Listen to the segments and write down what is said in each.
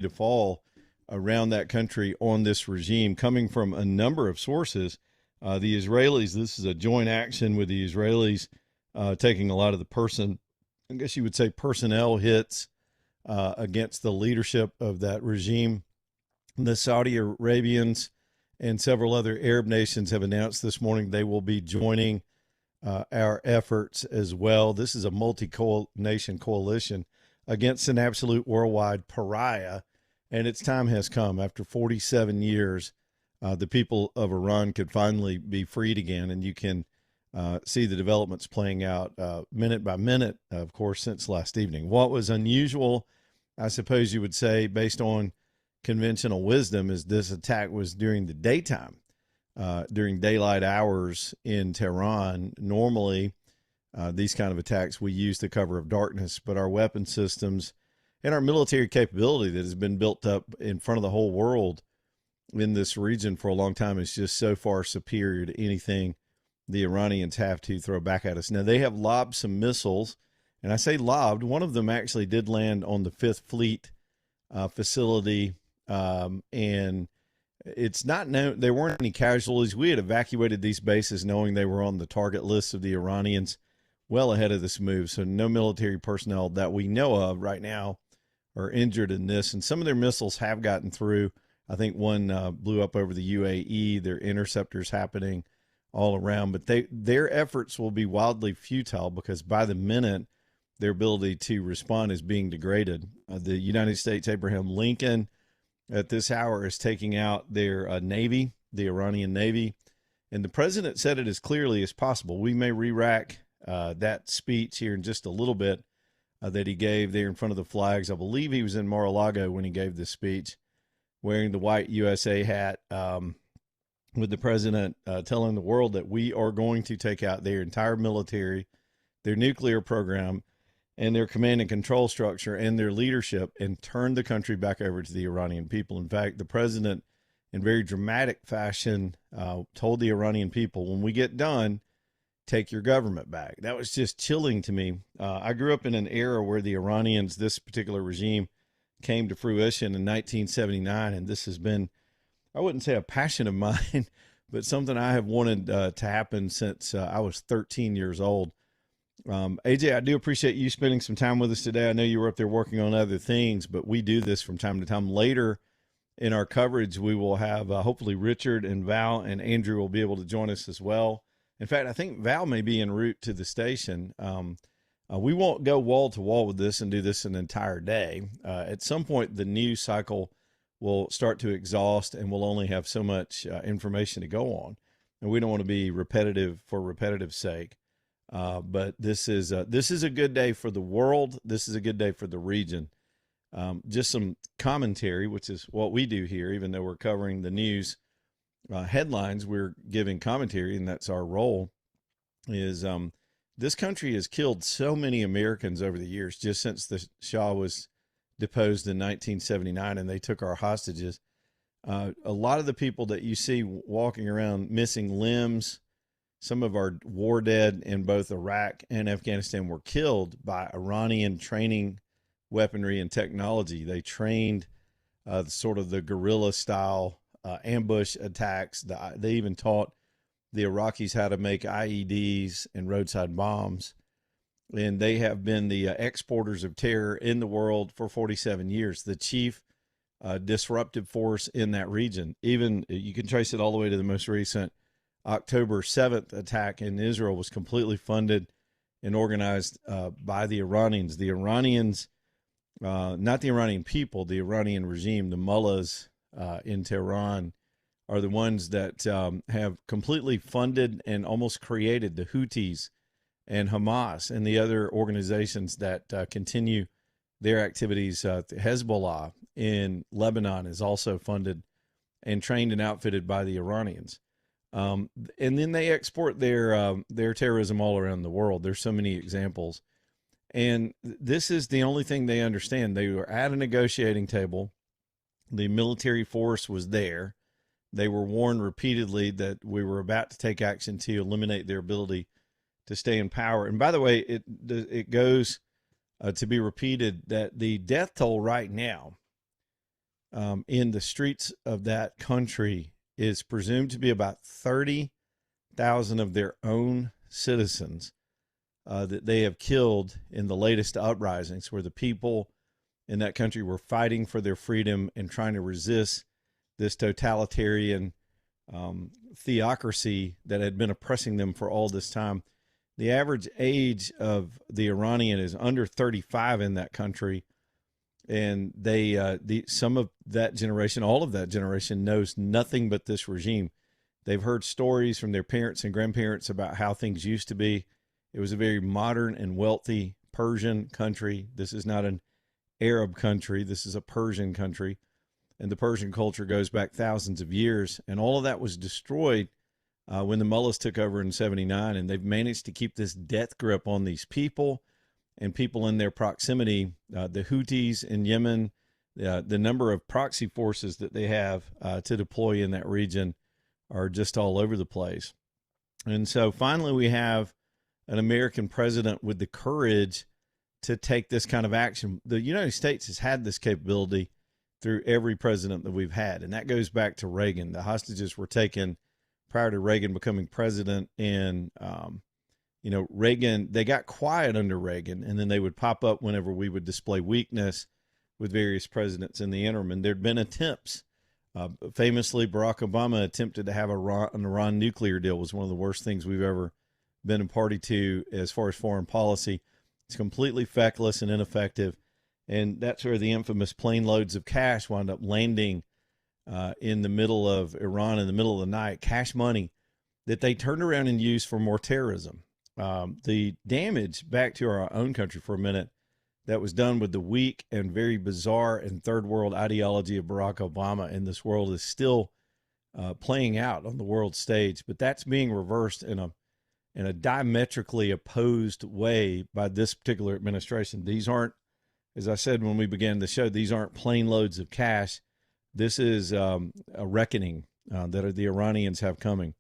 to fall around that country on this regime, coming from a number of sources. The Israelis, this is a joint action with the Israelis taking a lot of the I guess you would say personnel hits against the leadership of that regime. The Saudi Arabians and several other Arab nations have announced this morning they will be joining our efforts as well. This is a multi-nation coalition against an absolute worldwide pariah, and its time has come. After 47 years, the people of Iran could finally be freed again, and you can see the developments playing out minute by minute, of course, since last evening. What was unusual, I suppose you would say, based on conventional wisdom, is this attack was during the daytime, during daylight hours in Tehran. Normally, these kind of attacks we use the cover of darkness, but our weapon systems and our military capability that has been built up in front of the whole world in this region for a long time is just so far superior to anything the Iranians have to throw back at us. Now, they have lobbed some missiles, and I say lobbed. One of them actually did land on the Fifth Fleet facility, and it's not known. There weren't any casualties. We had evacuated these bases knowing they were on the target list of the Iranians well ahead of this move, so no military personnel that we know of right now are injured in this, and some of their missiles have gotten through. I think one blew up over the UAE. There are interceptors happening all around, but their efforts will be wildly futile because by the minute their ability to respond is being degraded. The United States, Abraham Lincoln, at this hour is taking out their Navy, the Iranian Navy, and the president said it as clearly as possible. We may re-rack that speech here in just a little bit that he gave there in front of the flags. I believe he was in Mar-a-Lago when he gave this speech, wearing the white USA hat, with the president telling the world that we are going to take out their entire military, their nuclear program, and their command and control structure and their leadership, and turn the country back over to the Iranian people. In fact, the president, in very dramatic fashion, told the Iranian people, when we get done, take your government back. That was just chilling to me. I grew up in an era where the Iranians, this particular regime, came to fruition in 1979, and this has been, I wouldn't say a passion of mine, but something I have wanted to happen since I was 13 years old. AJ, I do appreciate you spending some time with us today. I know you were up there working on other things, but we do this from time to time. Later in our coverage, we will have hopefully Richard and Val and Andrew will be able to join us as well. In fact, I think Val may be en route to the station. We won't go wall to wall with this and do this an entire day. At some point, the news cycle will start to exhaust and we'll only have so much information to go on. And we don't want to be repetitive for repetitive sake. But this is a good day for the world. This is a good day for the region. Just some commentary, which is what we do here, even though we're covering the news headlines, we're giving commentary, and that's our role, is this country has killed so many Americans over the years, just since the Shah was deposed in 1979 and they took our hostages. A lot of the people that you see walking around missing limbs, some of our war dead in both Iraq and Afghanistan were killed by Iranian training weaponry and technology. They trained sort of the guerrilla style ambush attacks. They even taught the Iraqis how to make IEDs and roadside bombs. And they have been the exporters of terror in the world for 47 years, the chief disruptive force in that region. Even you can trace it all the way to the most recent October 7th attack in Israel was completely funded and organized by the Iranians. The Iranians, not the Iranian people, the Iranian regime, the mullahs in Tehran, are the ones that have completely funded and almost created the Houthis and Hamas and the other organizations that continue their activities. Hezbollah in Lebanon is also funded and trained and outfitted by the Iranians. And then they export their terrorism all around the world. There's so many examples. And this is the only thing they understand. They were at a negotiating table. The military force was there. They were warned repeatedly that we were about to take action to eliminate their ability to stay in power. And by the way, it goes to be repeated that the death toll right now in the streets of that country is presumed to be about 30,000 of their own citizens that they have killed in the latest uprisings, where the people in that country were fighting for their freedom and trying to resist this totalitarian theocracy that had been oppressing them for all this time. The average age of the Iranian is under 35 in that country, and some of that generation, all of that generation, knows nothing but this regime. They've heard stories from their parents and grandparents about how things used to be. It was a very modern and wealthy Persian country. This is not an Arab country. This is a Persian country. And the Persian culture goes back thousands of years. And all of that was destroyed when the mullahs took over in 79. And they've managed to keep this death grip on these people and people in their proximity. The Houthis in Yemen, the number of proxy forces that they have to deploy in that region are just all over the place. And so finally we have an American president with the courage to take this kind of action. The United States has had this capability through every president that we've had, and that goes back to Reagan. The hostages were taken prior to Reagan becoming president, and Reagan, they got quiet under Reagan, and then they would pop up whenever we would display weakness with various presidents in the interim. And there'd been attempts. Famously, Barack Obama attempted to have an Iran nuclear deal. It was one of the worst things we've ever been a party to as far as foreign policy. It's completely feckless and ineffective. And that's where the infamous plane loads of cash wound up landing in the middle of Iran in the middle of the night, cash money that they turned around and used for more terrorism. The damage, back to our own country for a minute, that was done with the weak and very bizarre and third world ideology of Barack Obama in this world is still playing out on the world stage. But that's being reversed in a diametrically opposed way by this particular administration. These aren't, as I said when we began the show, these aren't plane loads of cash. This is a reckoning that the Iranians have coming.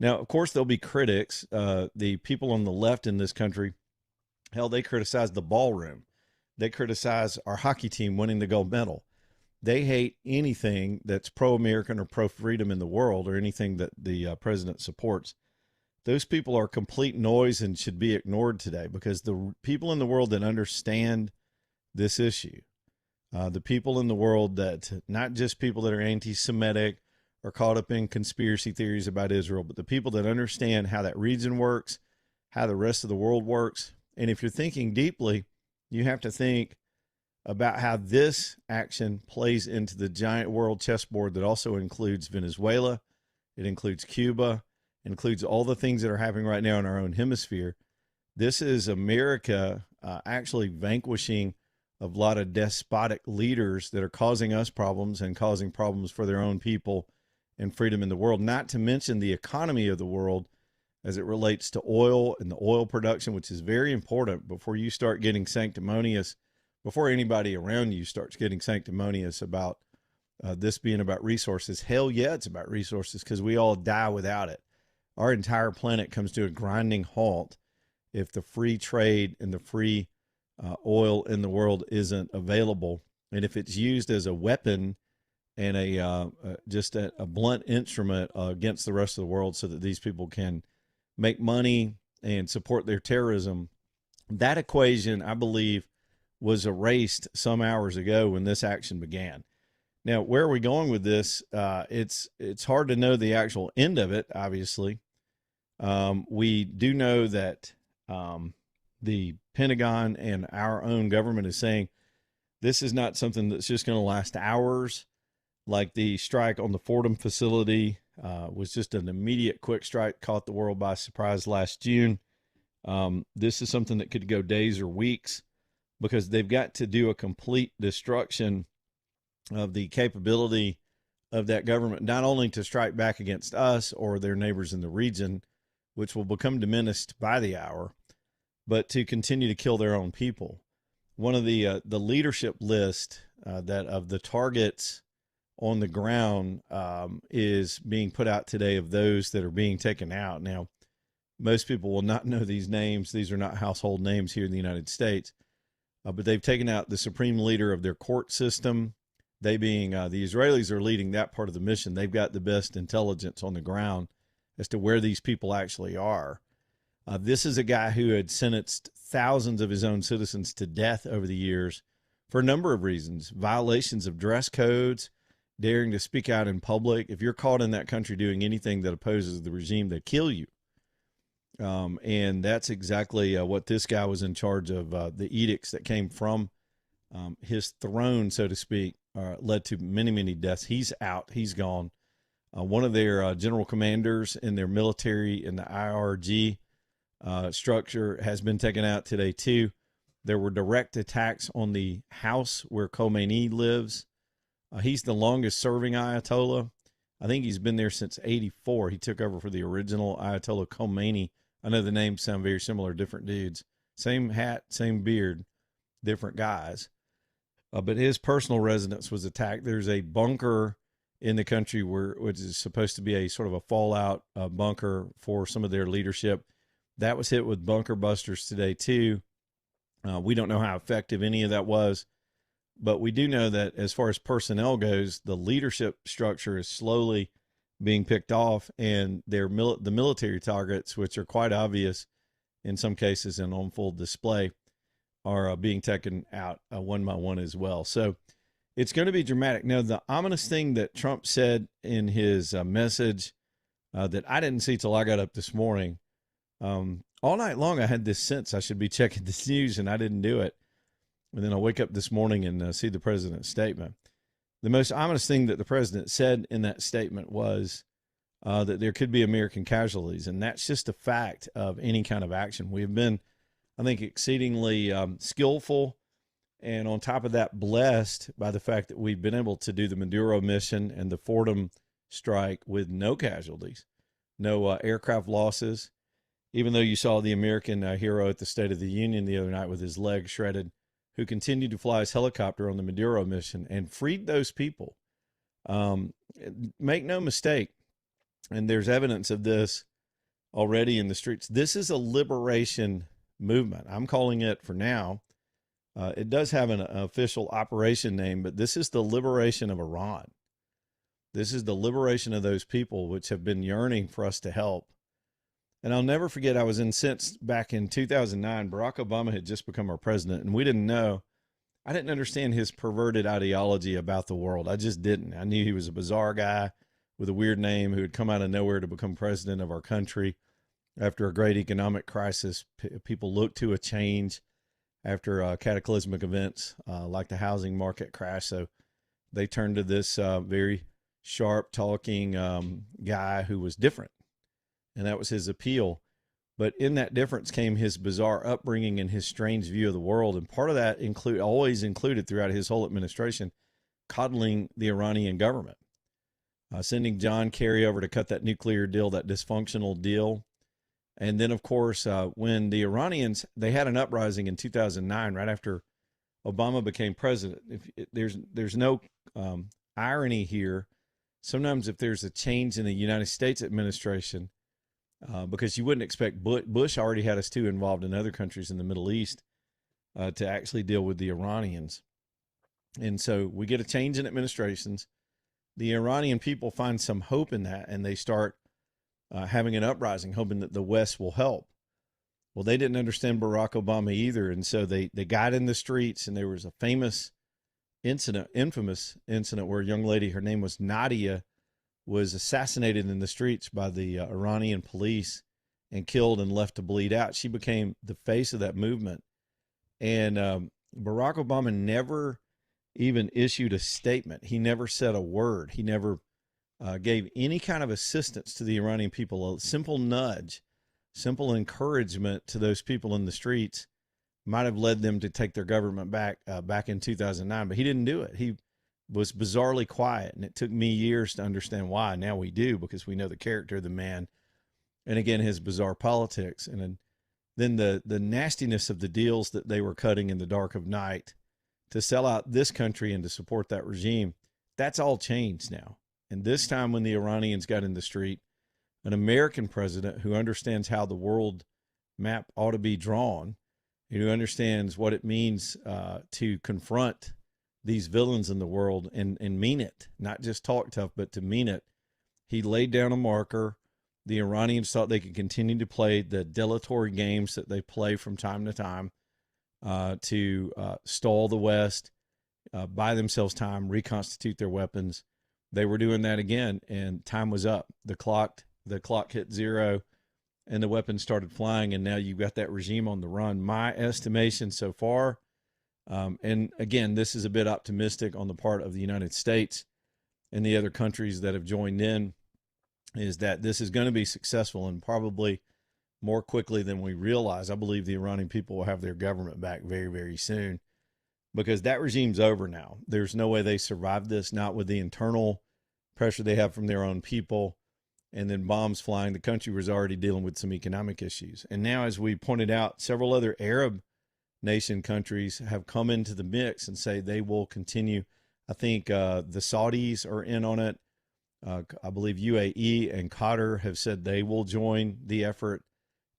Now, of course, there'll be critics. The people on the left in this country, hell, they criticize the ballroom. They criticize our hockey team winning the gold medal. They hate anything that's pro-American or pro-freedom in the world, or anything that the president supports. Those people are complete noise and should be ignored today, because the people in the world that understand this issue, the people in the world that, not just people that are anti-Semitic or caught up in conspiracy theories about Israel, but the people that understand how that region works, how the rest of the world works. And if you're thinking deeply, you have to think about how this action plays into the giant world chessboard that also includes Venezuela. It includes Cuba, includes all the things that are happening right now in our own hemisphere. This is America actually vanquishing a lot of despotic leaders that are causing us problems and causing problems for their own people and freedom in the world, not to mention the economy of the world as it relates to oil and the oil production, which is very important. Before you start getting sanctimonious, before anybody around you starts getting sanctimonious about this being about resources, hell yeah, it's about resources, because we all die without it. Our entire planet comes to a grinding halt if the free trade and the free oil in the world isn't available. And if it's used as a weapon and just a blunt instrument against the rest of the world so that these people can make money and support their terrorism, that equation, I believe, was erased some hours ago when this action began. Now, where are we going with this? It's hard to know the actual end of it, obviously. We do know that the Pentagon and our own government is saying this is not something that's just going to last hours, like the strike on the Fordham facility was just an immediate quick strike, caught the world by surprise last June. This is something that could go days or weeks, because they've got to do a complete destruction of the capability of that government, not only to strike back against us or their neighbors in the region, which will become diminished by the hour, but to continue to kill their own people. One of the leadership list that of the targets on the ground is being put out today of those that are being taken out. Now, most people will not know these names. These are not household names here in the United States, but they've taken out the supreme leader of their court system, They being the Israelis are leading that part of the mission. They've got the best intelligence on the ground as to where these people actually are. This is a guy who had sentenced thousands of his own citizens to death over the years for a number of reasons: violations of dress codes, daring to speak out in public. If you're caught in that country doing anything that opposes the regime, they kill you. And that's exactly what this guy was in charge of. The edicts that came from his throne, so to speak, led to many, many deaths. He's out. He's gone. One of their general commanders in their military in the IRG structure has been taken out today, too. There were direct attacks on the house where Khomeini lives. He's the longest serving Ayatollah. I think he's been there since 84. He took over for the original Ayatollah Khomeini. I know the names sound very similar, different dudes. Same hat, same beard, different guys. But his personal residence was attacked. There's a bunker in the country which is supposed to be a sort of a fallout bunker for some of their leadership. That was hit with bunker busters today, too. We don't know how effective any of that was, but we do know that as far as personnel goes, the leadership structure is slowly being picked off, and the military targets, which are quite obvious in some cases and on full display, are being taken out one by one as well. So it's going to be dramatic. Now, the ominous thing that Trump said in his message that I didn't see till I got up this morning, all night long I had this sense I should be checking the news, and I didn't do it. And then I wake up this morning and see the president's statement. The most ominous thing that the president said in that statement was that there could be American casualties, and that's just a fact of any kind of action. We have been, I think, exceedingly skillful, and on top of that, blessed by the fact that we've been able to do the Maduro mission and the Fordham strike with no casualties, no aircraft losses. Even though you saw the American hero at the State of the Union the other night with his leg shredded, who continued to fly his helicopter on the Maduro mission and freed those people. Make no mistake, and there's evidence of this already in the streets. This is a liberation movement. I'm calling it for now. It does have an official operation name, but this is the liberation of Iran. This is the liberation of those people which have been yearning for us to help. And I'll never forget, I was incensed back in 2009. Barack Obama had just become our president, and we didn't know. I didn't understand his perverted ideology about the world. I just didn't. I knew he was a bizarre guy with a weird name who had come out of nowhere to become president of our country. After a great economic crisis, people looked to a change after cataclysmic events like the housing market crash. So they turned to this very sharp-talking guy who was different. And that was his appeal. But in that difference came his bizarre upbringing and his strange view of the world. And part of that always included throughout his whole administration, coddling the Iranian government, sending John Kerry over to cut that nuclear deal, that dysfunctional deal. And then, of course, when the Iranians, they had an uprising in 2009, right after Obama became president. There's no irony here. Sometimes if there's a change in the United States administration, because you wouldn't expect Bush already had us too involved in other countries in the Middle East to actually deal with the Iranians. And so we get a change in administrations. The Iranian people find some hope in that, and they start having an uprising, hoping that the West will help. Well, they didn't understand Barack Obama either, and so they got in the streets, and there was a infamous incident where a young lady, her name was Nadia, was assassinated in the streets by the Iranian police and killed and left to bleed out. She became the face of that movement. And Barack Obama never even issued a statement. He never said a word. He never gave any kind of assistance to the Iranian people. A simple nudge, simple encouragement to those people in the streets might have led them to take their government back in 2009, but he didn't do it. He was bizarrely quiet, and it took me years to understand why. Now we do, because we know the character of the man, and again, his bizarre politics, and then the nastiness of the deals that they were cutting in the dark of night to sell out this country and to support that regime. That's all changed now. And this time when the Iranians got in the street, an American president who understands how the world map ought to be drawn, who understands what it means to confront these villains in the world and mean it, not just talk tough, but to mean it. He laid down a marker. The Iranians thought they could continue to play the dilatory games that they play from time to time to stall the West, buy themselves time, reconstitute their weapons. They were doing that again, and time was up. The clock hit zero, and the weapons started flying, and now you've got that regime on the run. My estimation so far, and again, this is a bit optimistic on the part of the United States and the other countries that have joined in, is that this is going to be successful and probably more quickly than we realize. I believe the Iranian people will have their government back very, very soon, because that regime's over now. There's no way they survive this, not with the internal pressure they have from their own people, and then bombs flying. The country was already dealing with some economic issues. And now, as we pointed out, several other Arab nation countries have come into the mix and say they will continue. I think the Saudis are in on it. I believe UAE and Qatar have said they will join the effort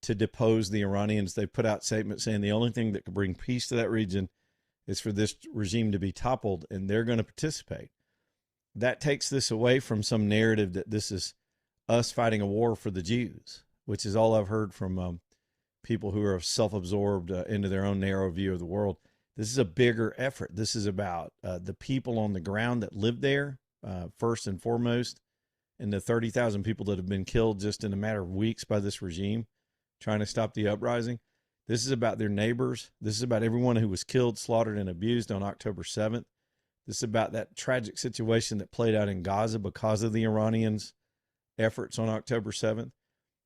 to depose the Iranians. They put out statements saying the only thing that could bring peace to that region is for this regime to be toppled, and they're going to participate. That takes this away from some narrative that this is us fighting a war for the Jews, which is all I've heard from people who are self-absorbed into their own narrow view of the world. This is a bigger effort. This is about the people on the ground that live there, first and foremost, and the 30,000 people that have been killed just in a matter of weeks by this regime trying to stop the uprising. This is about their neighbors. This is about everyone who was killed, slaughtered, and abused on October 7th. This is about that tragic situation that played out in Gaza because of the Iranians' efforts on October 7th.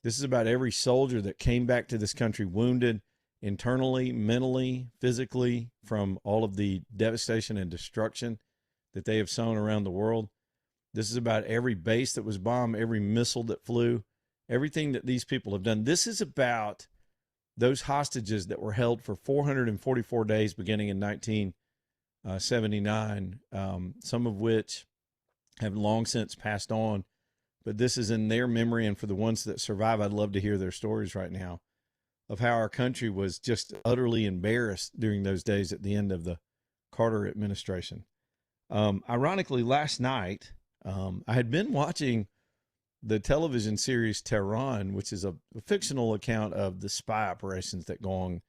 This is about every soldier that came back to this country wounded internally, mentally, physically, from all of the devastation and destruction that they have sown around the world. This is about every base that was bombed, every missile that flew, everything that these people have done. This is about those hostages that were held for 444 days beginning in 1979, some of which have long since passed on. But this is in their memory, and for the ones that survive, I'd love to hear their stories right now of how our country was just utterly embarrassed during those days at the end of the Carter administration. Ironically, last night, I had been watching the television series Tehran, which is a fictional account of the spy operations that go on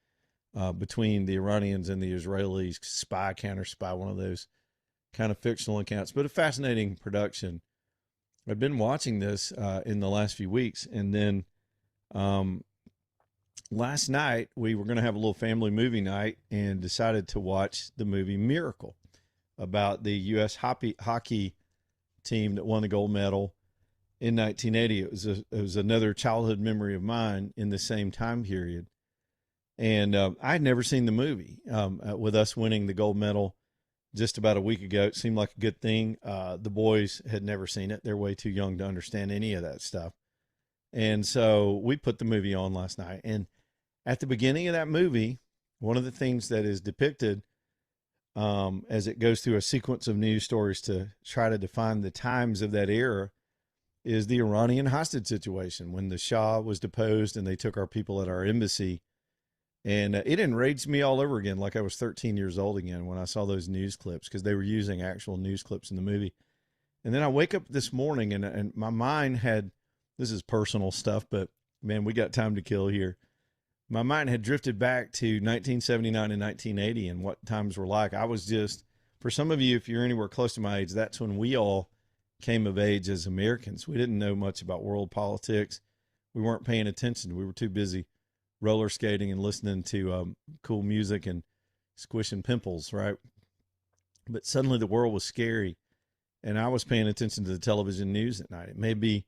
between the Iranians and the Israelis, spy, counter spy, one of those kind of fictional accounts, but a fascinating production. I've been watching this in the last few weeks, and then last night we were going to have a little family movie night and decided to watch the movie Miracle about the U.S. hockey team that won the gold medal in 1980. It was another childhood memory of mine in the same time period. And I had never seen the movie. With us winning the gold medal just about a week ago, it seemed like a good thing. The boys had never seen it. They're way too young to understand any of that stuff. And so we put the movie on last night. And at the beginning of that movie, one of the things that is depicted as it goes through a sequence of news stories to try to define the times of that era is the Iranian hostage situation when the Shah was deposed and they took our people at our embassy. And it enraged me all over again, like I was 13 years old again when I saw those news clips, because they were using actual news clips in the movie. And then I wake up this morning and my mind had, this is personal stuff, but man, we got time to kill here. My mind had drifted back to 1979 and 1980 and what times were like. I was just, for some of you, if you're anywhere close to my age, that's when we all came of age as Americans. We didn't know much about world politics. We weren't paying attention. We were too busy roller skating and listening to cool music and squishing pimples, right? But suddenly the world was scary, and I was paying attention to the television news at night. It may be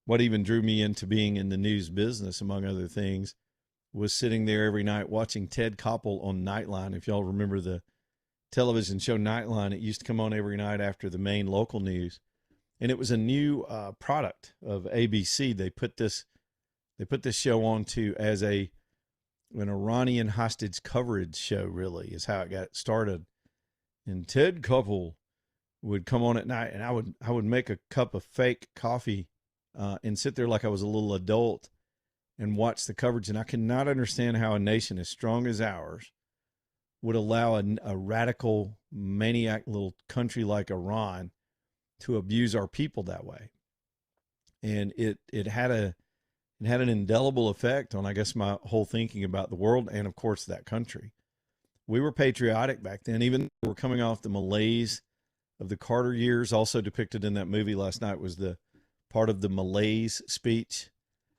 what even drew me into being in the news business, among other things, was sitting there every night watching Ted Koppel on Nightline. If y'all remember the television show Nightline, it used to come on every night after the main local news. And it was a new product of ABC. They put this show on to as an Iranian hostage coverage show, really, is how it got started. And Ted Koppel would come on at night, and I would make a cup of fake coffee and sit there like I was a little adult and watch the coverage. And I cannot understand how a nation as strong as ours would allow a radical maniac little country like Iran to abuse our people that way. And it had an indelible effect on, I guess, my whole thinking about the world and, of course, that country. We were patriotic back then, even though we were coming off the malaise of the Carter years. Also depicted in that movie last night was the part of the malaise speech.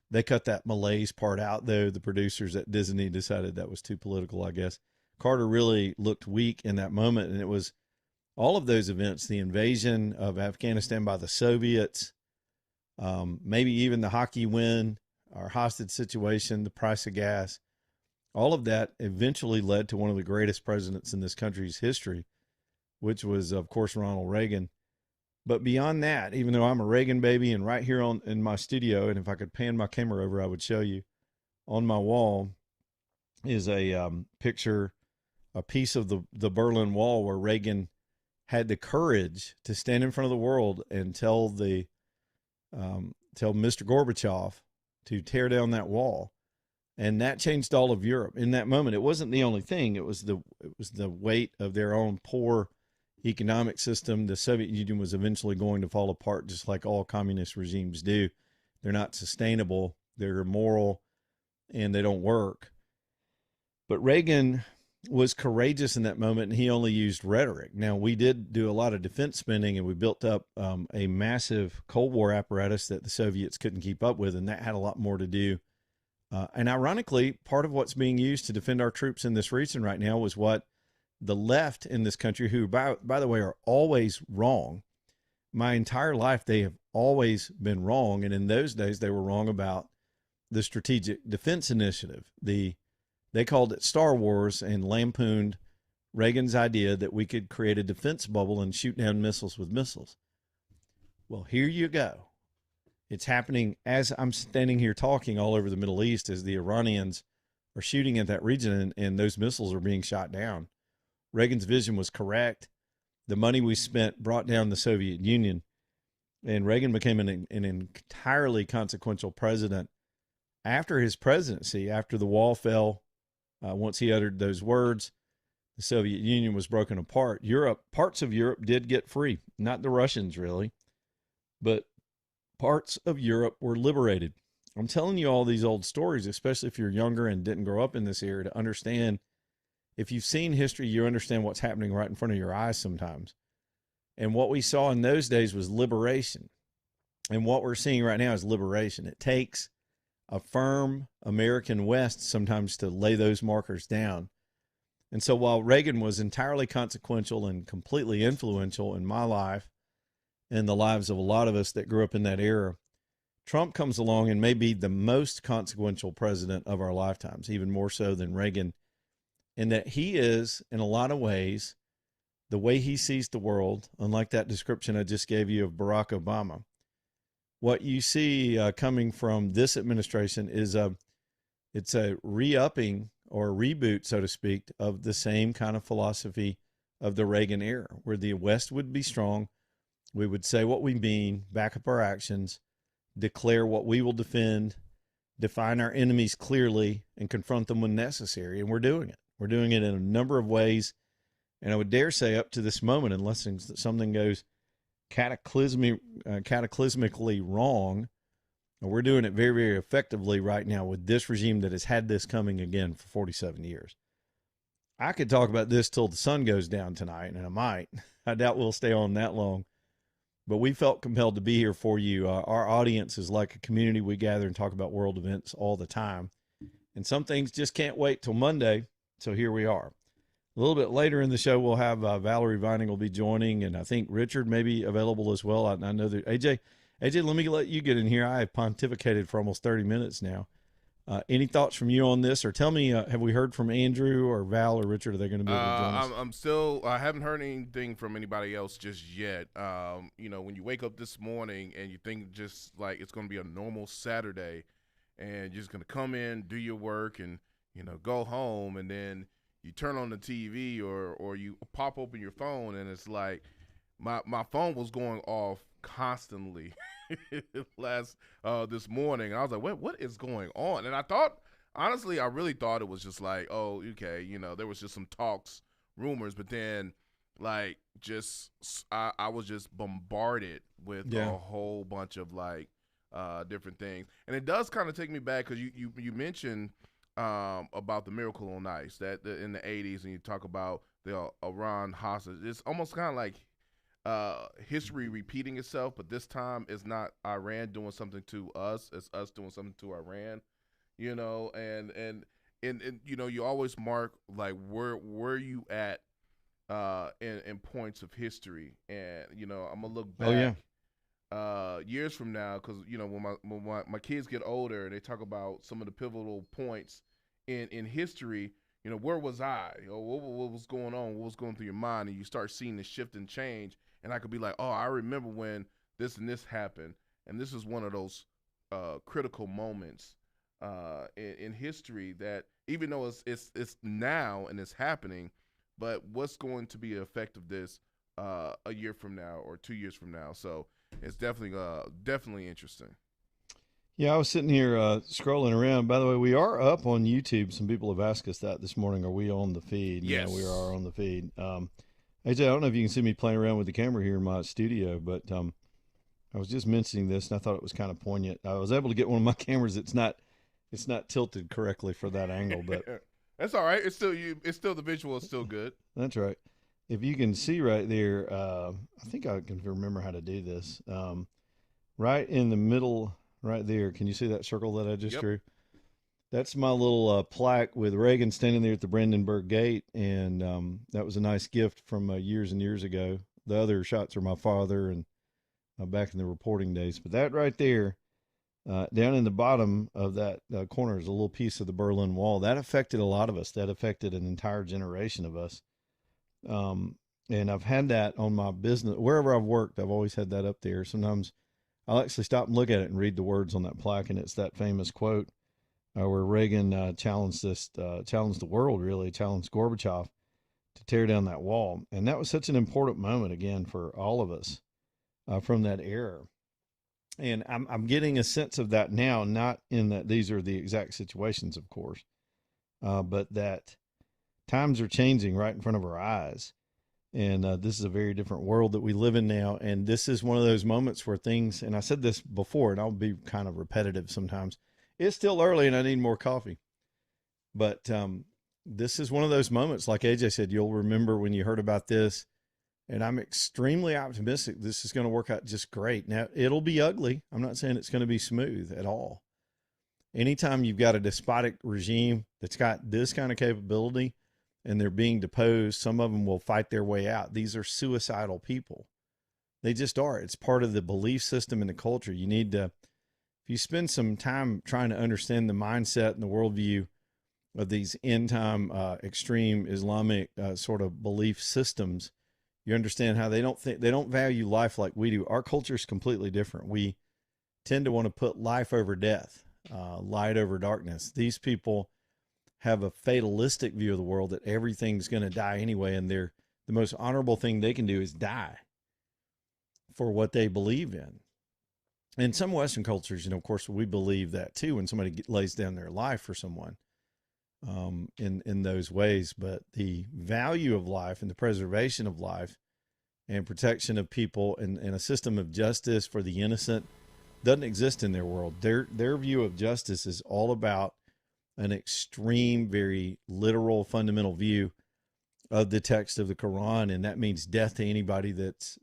They cut that malaise part out, though. The producers at Disney decided that was too political, I guess. Carter really looked weak in that moment, and it was all of those events, the invasion of Afghanistan by the Soviets, maybe even the hockey win, our hostage situation, the price of gas, all of that eventually led to one of the greatest presidents in this country's history, which was, of course, Ronald Reagan. But beyond that, even though I'm a Reagan baby, and right here in my studio, and if I could pan my camera over, I would show you, on my wall is a picture, a piece of the Berlin Wall where Reagan had the courage to stand in front of the world and tell Mr. Gorbachev to tear down that wall. And that changed all of Europe in that moment. It wasn't the only thing. It was the weight of their own poor economic system. The Soviet Union was eventually going to fall apart, just like all communist regimes do. They're not sustainable. They're immoral, and they don't work. But Reagan was courageous in that moment, and he only used rhetoric. Now, we did do a lot of defense spending, and we built up a massive Cold War apparatus that the Soviets couldn't keep up with, and that had a lot more to do. And ironically, part of what's being used to defend our troops in this region right now was what the left in this country, who, by the way, are always wrong. My entire life, they have always been wrong. And in those days, they were wrong about the Strategic Defense Initiative. They called it Star Wars and lampooned Reagan's idea that we could create a defense bubble and shoot down missiles with missiles. Well, here you go. It's happening as I'm standing here talking all over the Middle East, as the Iranians are shooting at that region, and those missiles are being shot down. Reagan's vision was correct. The money we spent brought down the Soviet Union, and Reagan became an entirely consequential president after his presidency. After the wall fell, once he uttered those words, the Soviet Union was broken apart. Parts of Europe did get free, not the Russians really, but parts of Europe were liberated. I'm telling you all these old stories, especially if you're younger and didn't grow up in this era, to understand. If you've seen history, you understand what's happening right in front of your eyes sometimes. And what we saw in those days was liberation. And what we're seeing right now is liberation. It takes a firm American West sometimes to lay those markers down. And so while Reagan was entirely consequential and completely influential in my life and the lives of a lot of us that grew up in that era, Trump comes along and may be the most consequential president of our lifetimes, even more so than Reagan, in that he is, in a lot of ways, the way he sees the world, unlike that description I just gave you of Barack Obama. What you see coming from this administration is it's a re-upping or a reboot, so to speak, of the same kind of philosophy of the Reagan era, where the West would be strong. We would say what we mean, back up our actions, declare what we will defend, define our enemies clearly, and confront them when necessary. And we're doing it. We're doing it in a number of ways. And I would dare say up to this moment, unless something goes cataclysmically wrong, we're doing it very, very effectively right now with this regime that has had this coming again for 47 years. I could talk about this till the sun goes down tonight, and I might. I doubt we'll stay on that long. But we felt compelled to be here for you. Our audience is like a community. We gather and talk about world events all the time. And some things just can't wait till Monday. So here we are. A little bit later in the show, we'll have Valerie Vining will be joining, and I think Richard may be available as well. I know that AJ, let me let you get in here. I have pontificated for almost 30 minutes now. Any thoughts from you on this, or tell me, have we heard from Andrew or Val or Richard? Are they going to be able to join us? I haven't heard anything from anybody else just yet. When you wake up this morning and you think just like it's going to be a normal Saturday, and you're just going to come in, do your work, and go home, and then you turn on the TV or you pop open your phone, and it's like my phone was going off constantly this morning. I was like, what is going on? And I thought, honestly, I really thought it was just like, oh, okay, there was just some talks, rumors, but then Like, just I was just bombarded with Yeah. a whole bunch of like different things, and it does kind of take me back because you mentioned about the Miracle on Ice that in the '80s, and you talk about the Iran hostage. It's almost kind of like history repeating itself, but this time it's not Iran doing something to us; it's us doing something to Iran. You know, and you know, you always mark like where you at in points of history, and you know, I'm gonna look Oh yeah. back years from now because you know when my kids get older and they talk about some of the pivotal points in history. You know, where was I? Or what was going on? What was going through your mind? And you start seeing the shift and change. And I could be like, oh, I remember when this and this happened. And this is one of those critical moments in history that even though it's now and it's happening, but what's going to be the effect of this a year from now or 2 years from now? So it's definitely interesting. Yeah, I was sitting here scrolling around. By the way, we are up on YouTube. Some people have asked us that this morning. Are we on the feed? Yeah, we are Yes. on the feed. AJ, I don't know if you can see me playing around with the camera here in my studio, but I was just mentioning this, and I thought it was kind of poignant. I was able to get one of my cameras. It's not tilted correctly for that angle, but That's all right. It's still you. It's still the visual is still good. that's right. If you can see right there, I think I can remember how to do this. Right in the middle, right there. Can you see that circle that I just Yep. drew? That's my little plaque with Reagan standing there at the Brandenburg Gate, and that was a nice gift from years and years ago. The other shots are my father and back in the reporting days. But that right there, down in the bottom of that corner, is a little piece of the Berlin Wall. That affected a lot of us. That affected an entire generation of us. Um, and I've had that on my business wherever I've worked. I've always had that up there. Sometimes I'll actually stop and look at it and read the words on that plaque, and it's that famous quote where Reagan challenged the world, really challenged Gorbachev to tear down that wall, and that was such an important moment again for all of us from that era. And I'm getting a sense of that now, not in that these are the exact situations, of course, but that times are changing right in front of our eyes. And this is a very different world that we live in now. And this is one of those moments where things, and I said this before, and I'll be kind of repetitive sometimes. It's still early and I need more coffee. But this is one of those moments, like AJ said, you'll remember when you heard about this. And I'm extremely optimistic this is going to work out just great. Now, it'll be ugly. I'm not saying it's going to be smooth at all. Anytime you've got a despotic regime that's got this kind of capability and they're being deposed, some of them will fight their way out. These are suicidal people. They just are. It's part of the belief system and the culture. You need to, if you spend some time trying to understand the mindset and the worldview of these end time extreme Islamic sort of belief systems, you understand how they don't value life like we do. Our culture is completely different. We tend to want to put life over death, light over darkness. These people have a fatalistic view of the world that everything's going to die anyway, and the most honorable thing they can do is die for what they believe in. In some Western cultures, of course, we believe that too when somebody lays down their life for someone in those ways. But the value of life and the preservation of life and protection of people and a system of justice for the innocent doesn't exist in their world. Their view of justice is all about an extreme, very literal, fundamental view of the text of the Quran, and that means death to anybody that's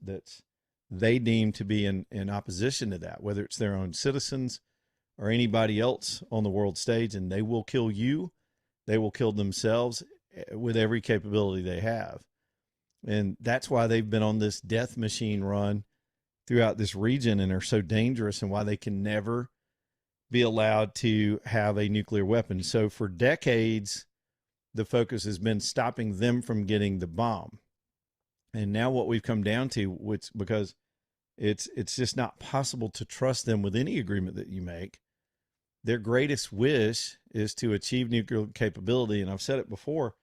they deem to be in opposition to that, whether it's their own citizens or anybody else on the world stage, and they will kill you. They will kill themselves with every capability they have. And that's why they've been on this death machine run throughout this region and are so dangerous, and why they can never be allowed to have a nuclear weapon. So for decades, the focus has been stopping them from getting the bomb. And now what we've come down to, which because it's just not possible to trust them with any agreement that you make. Their greatest wish is to achieve nuclear capability. And I've said it before,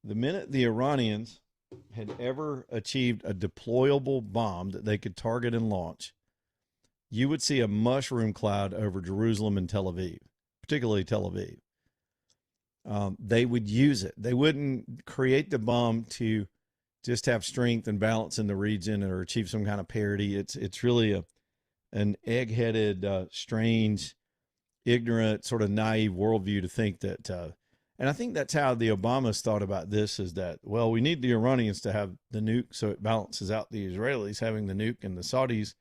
the minute the Iranians had ever achieved a deployable bomb that they could target and launch, you would see a mushroom cloud over Jerusalem and Tel Aviv, particularly Tel Aviv. They would use it. They wouldn't create the bomb to just have strength and balance in the region or achieve some kind of parity. It's really an egg-headed, strange, ignorant, sort of naive worldview to think that. And I think that's how the Obamas thought about this: is that, well, we need the Iranians to have the nuke so it balances out the Israelis having the nuke and the Saudis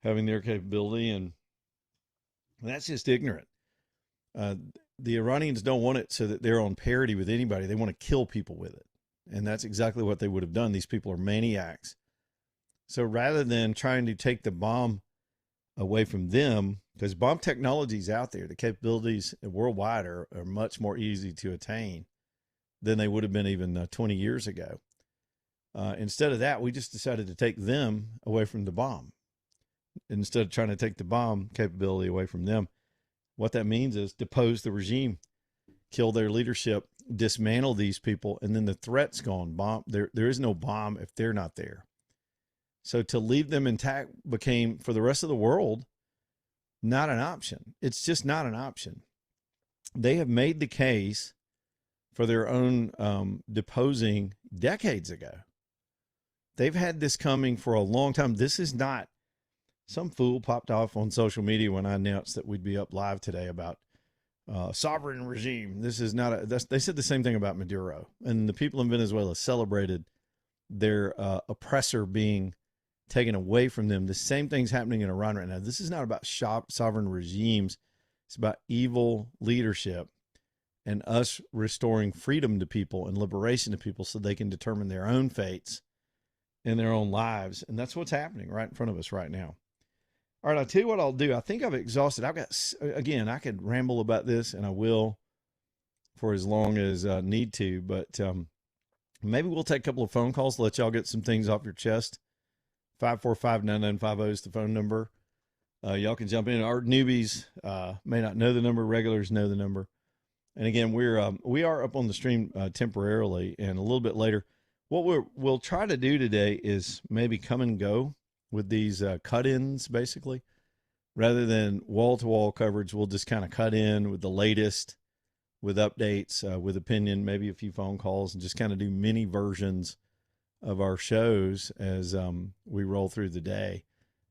having their capability, and that's just ignorant. Uh, the Iranians don't want it so that they're on parity with anybody. They want to kill people with it. And that's exactly what they would have done. These people are maniacs. So rather than trying to take the bomb away from them, because bomb technology is out there, the capabilities worldwide are much more easy to attain than they would have been even 20 years ago. Instead of that, we just decided to take them away from the bomb. Instead of trying to take the bomb capability away from them, what that means is depose the regime, kill their leadership, dismantle these people, and then the threat's gone. Bomb there is no bomb if they're not there. So to leave them intact became, for the rest of the world, not an option. It's just not an option. They have made the case for their own deposing decades ago. They've had this coming for a long time. This is not some fool popped off on social media when I announced that we'd be up live today about sovereign regime. This is not they said the same thing about Maduro, and the people in Venezuela celebrated their oppressor being taken away from them. The same thing's happening in Iran right now. This is not about sovereign regimes. It's about evil leadership and us restoring freedom to people and liberation to people so they can determine their own fates in their own lives. And that's what's happening right in front of us right now. All right, I'll tell you what I'll do. I think I've exhausted. Again, I could ramble about this, and I will for as long as I need to, but maybe we'll take a couple of phone calls, let y'all get some things off your chest. 545-9950 is the phone number. Y'all can jump in. Our newbies may not know the number. Regulars know the number. And again, we are up on the stream temporarily, and a little bit later. What we'll try to do today is maybe come and go with these cut-ins, basically. Rather than wall-to-wall coverage, we'll just kind of cut in with the latest, with updates, with opinion, maybe a few phone calls, and just kind of do mini versions of our shows as we roll through the day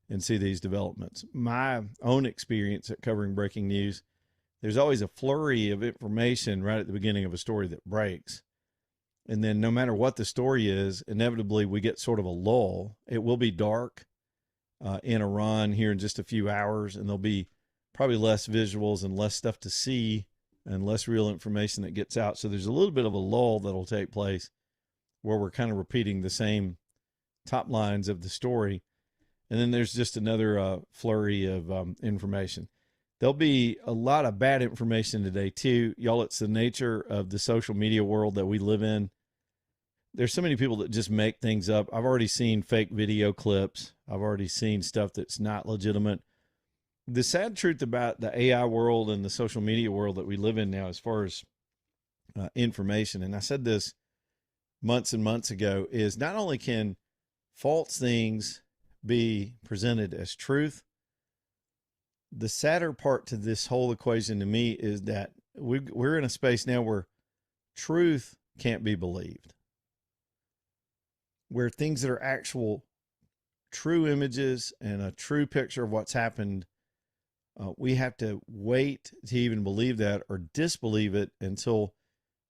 and see these developments. My own experience at covering breaking news, there's always a flurry of information right at the beginning of a story that breaks. And then no matter what the story is, inevitably we get sort of a lull. It will be dark in Iran here in just a few hours, and there'll be probably less visuals and less stuff to see and less real information that gets out. So there's a little bit of a lull that'll take place where we're kind of repeating the same top lines of the story. And then there's just another flurry of information. There'll be a lot of bad information today, too. Y'all, it's the nature of the social media world that we live in. There's so many people that just make things up. I've already seen fake video clips. I've already seen stuff that's not legitimate. The sad truth about the AI world and the social media world that we live in now, as far as information, and I said this months and months ago, is not only can false things be presented as truth, the sadder part to this whole equation to me is that we're in a space now where truth can't be believed, where things that are actual true images and a true picture of what's happened, we have to wait to even believe that or disbelieve it until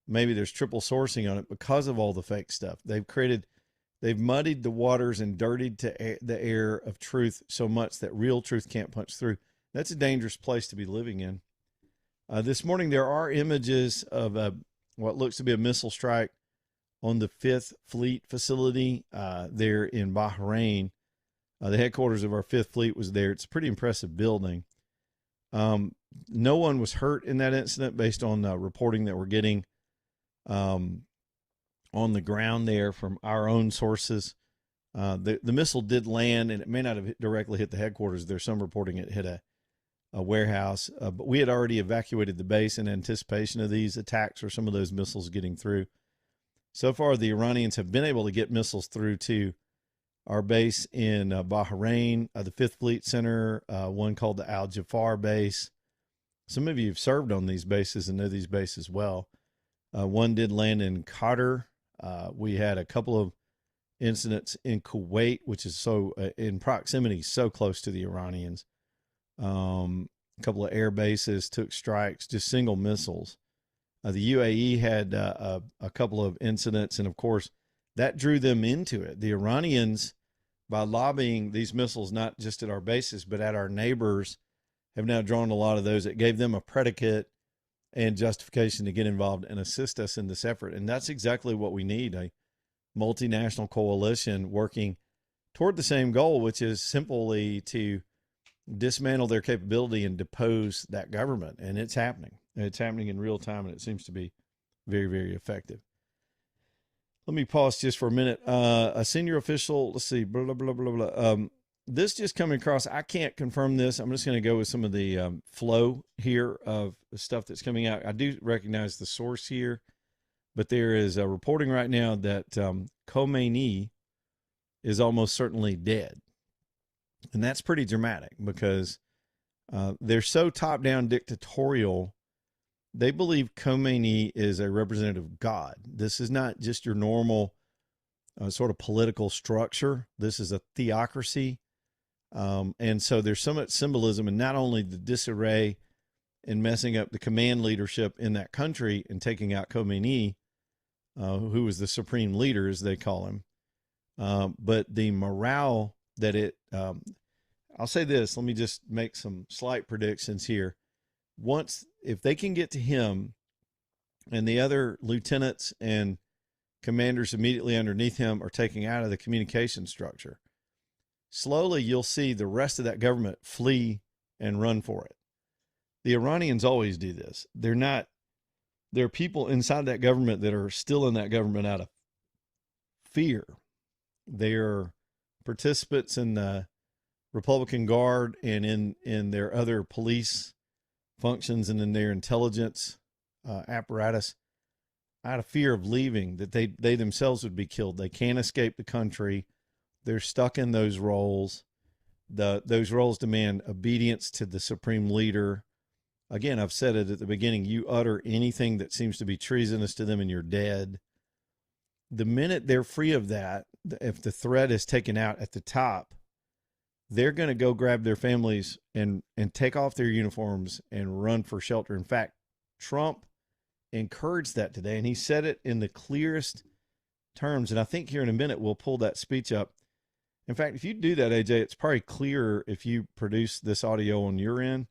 maybe there's triple sourcing on it because of all the fake stuff. They've muddied the waters and dirtied the air of truth so much that real truth can't punch through. That's a dangerous place to be living in. This morning, there are images of what looks to be a missile strike on the 5th Fleet facility there in Bahrain. The headquarters of our 5th Fleet was there. It's a pretty impressive building. No one was hurt in that incident based on reporting that we're getting on the ground there from our own sources. The missile did land, and it may not have directly hit the headquarters. There's some reporting it hit a warehouse, but we had already evacuated the base in anticipation of these attacks or some of those missiles getting through. So far, the Iranians have been able to get missiles through to our base in Bahrain, the 5th Fleet Center, one called the Al Jafar base. Some of you have served on these bases and know these bases well. One did land in Qatar. We had a couple of incidents in Kuwait, which is so in proximity, so close to the Iranians. A couple of air bases took strikes, just single missiles. The UAE had a couple of incidents, and of course, that drew them into it. The Iranians, by lobbying these missiles not just at our bases but at our neighbors, have now drawn a lot of those. It gave them a predicate and justification to get involved and assist us in this effort. And that's exactly what we need, a multinational coalition working toward the same goal, which is simply to dismantle their capability and depose that government. And it's happening. It's happening in real time, and it seems to be very, very effective. Let me pause just for a minute. A senior official, let's see, blah, blah, blah, blah, blah. This just coming across, I can't confirm this. I'm just going to go with some of the flow here of the stuff that's coming out. I do recognize the source here, but there is a reporting right now that Khomeini is almost certainly dead. And that's pretty dramatic because they're so top-down dictatorial. They believe Khomeini is a representative of God. This is not just your normal sort of political structure. This is a theocracy. And so there's so much symbolism, and not only the disarray and messing up the command leadership in that country and taking out Khomeini, who was the supreme leader, as they call him, but the morale that it, I'll say this, let me just make some slight predictions here. If they can get to him and the other lieutenants and commanders immediately underneath him are taken out of the communication structure, slowly you'll see the rest of that government flee and run for it. The Iranians always do this. There are people inside that government that are still in that government out of fear. They're participants in the Republican Guard and in their other police functions and in their intelligence apparatus out of fear of leaving, that they themselves would be killed. They can't escape the country. They're stuck in those roles. Those roles demand obedience to the supreme leader. Again, I've said it at the beginning, you utter anything that seems to be treasonous to them and you're dead. The minute they're free of that, if the threat is taken out at the top, they're going to go grab their families and take off their uniforms and run for shelter. In fact, Trump encouraged that today, and he said it in the clearest terms. And I think here in a minute, we'll pull that speech up. In fact, if you do that, AJ, it's probably clearer if you produce this audio on your end.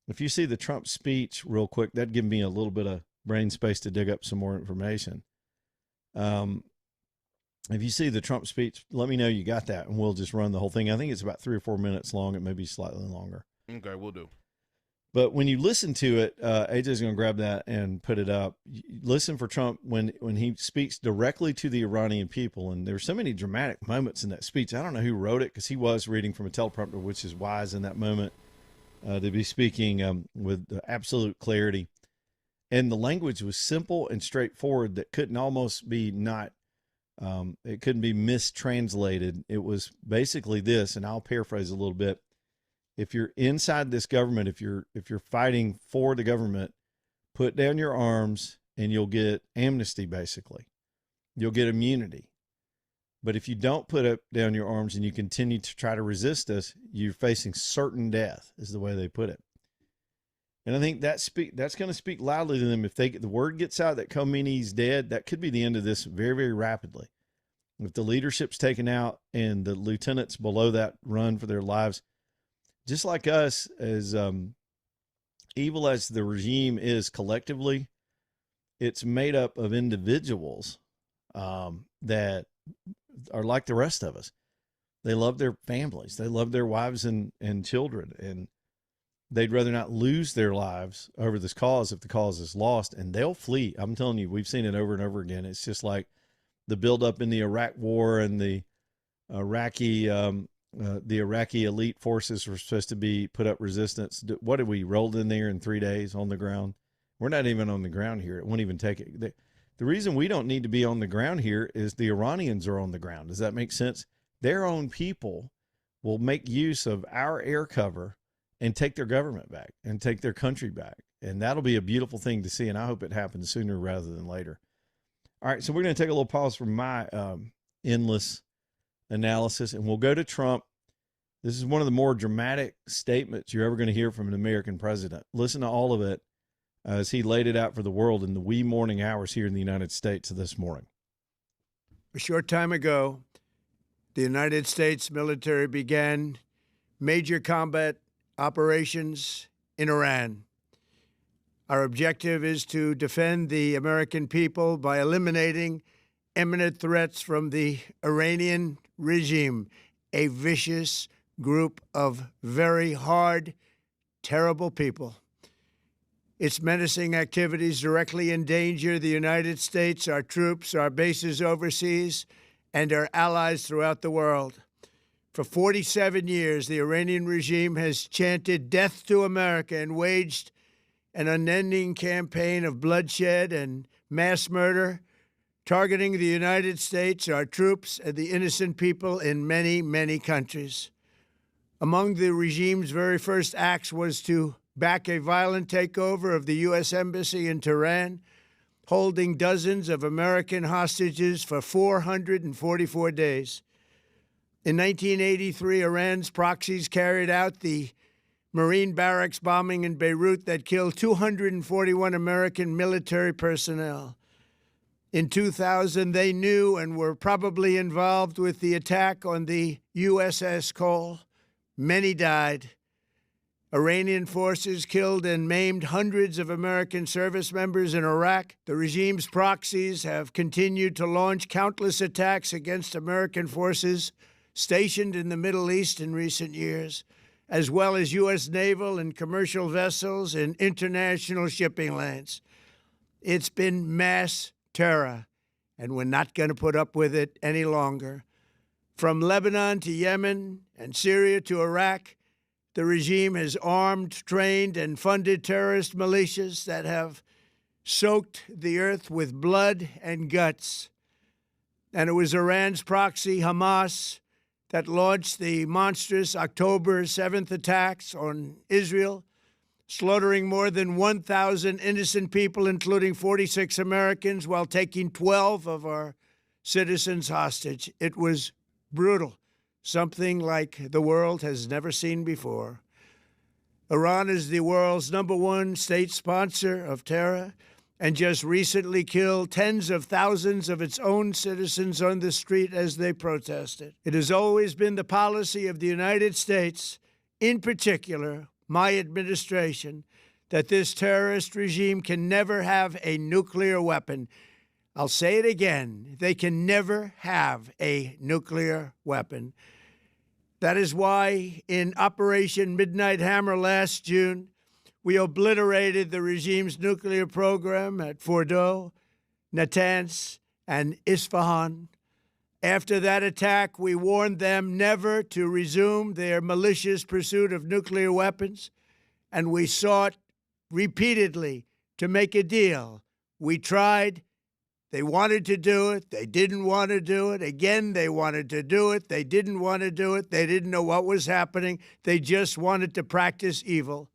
If you see the Trump speech real quick, that'd give me a little bit of brain space to dig up some more information. If you see the Trump speech, let me know you got that, and we'll just run the whole thing. I think it's about 3 or 4 minutes long. It may be slightly longer. Okay, we'll do. But when you listen to it, AJ's going to grab that and put it up. Listen for Trump when he speaks directly to the Iranian people. And there's so many dramatic moments in that speech. I don't know who wrote it because he was reading from a teleprompter, which is wise in that moment to be speaking with absolute clarity. And the language was simple and straightforward that couldn't almost be it couldn't be mistranslated. It was basically this, and I'll paraphrase a little bit. If you're inside this government, if you're fighting for the government, put down your arms and you'll get amnesty, basically. You'll get immunity. But if you don't put down your arms and you continue to try to resist us, you're facing certain death, is the way they put it. And I think that's going to speak loudly to them. If the word gets out that Khomeini's dead, that could be the end of this very, very rapidly. If the leadership's taken out and the lieutenants below that run for their lives, just like us, as evil as the regime is collectively, it's made up of individuals that are like the rest of us. They love their families. They love their wives and children, and they'd rather not lose their lives over this cause if the cause is lost, and they'll flee. I'm telling you, we've seen it over and over again. It's just like the buildup in the Iraq War, and the Iraqi elite forces were supposed to be put up resistance. What did we rolled in there in 3 days on the ground? We're not even on the ground here. It won't even take it. The reason we don't need to be on the ground here is the Iranians are on the ground. Does that make sense? Their own people will make use of our air cover and take their government back and take their country back. And that'll be a beautiful thing to see. And I hope it happens sooner rather than later. All right. So we're going to take a little pause from my endless analysis. And we'll go to Trump. This is one of the more dramatic statements you're ever going to hear from an American president. Listen to all of it as he laid it out for the world in the wee morning hours here in the United States this morning. A short time ago, the United States military began major combat operations in Iran. Our objective is to defend the American people by eliminating imminent threats from the Iranian regime, a vicious group of very hard, terrible people. Its menacing activities directly endanger the United States, our troops, our bases overseas, and our allies throughout the world. For 47 years, the Iranian regime has chanted death to America and waged an unending campaign of bloodshed and mass murder, targeting the United States, our troops, and the innocent people in many, many countries. Among the regime's very first acts was to back a violent takeover of the U.S. Embassy in Tehran, holding dozens of American hostages for 444 days. In 1983, Iran's proxies carried out the Marine barracks bombing in Beirut that killed 241 American military personnel. In 2000, they knew and were probably involved with the attack on the USS Cole. Many died. Iranian forces killed and maimed hundreds of American service members in Iraq. The regime's proxies have continued to launch countless attacks against American forces stationed in the Middle East in recent years, as well as U.S. naval and commercial vessels in international shipping lanes. It's been mass terror, and we're not going to put up with it any longer. From Lebanon to Yemen and Syria to Iraq, the regime has armed, trained, and funded terrorist militias that have soaked the earth with blood and guts. And it was Iran's proxy, Hamas, that launched the monstrous October 7th attacks on Israel, slaughtering more than 1,000 innocent people, including 46 Americans, while taking 12 of our citizens hostage. It was brutal, something like the world has never seen before. Iran is the world's #1 state sponsor of terror and just recently killed tens of thousands of its own citizens on the street as they protested. It has always been the policy of the United States, in particular, my administration, that this terrorist regime can never have a nuclear weapon. I'll say it again. They can never have a nuclear weapon. That is why in Operation Midnight Hammer last June, we obliterated the regime's nuclear program at Fordow, Natanz, and Isfahan. After that attack, we warned them never to resume their malicious pursuit of nuclear weapons, and we sought repeatedly to make a deal. We tried. They wanted to do it. They didn't want to do it. Again, they wanted to do it. They didn't want to do it. They didn't know what was happening. They just wanted to practice evil.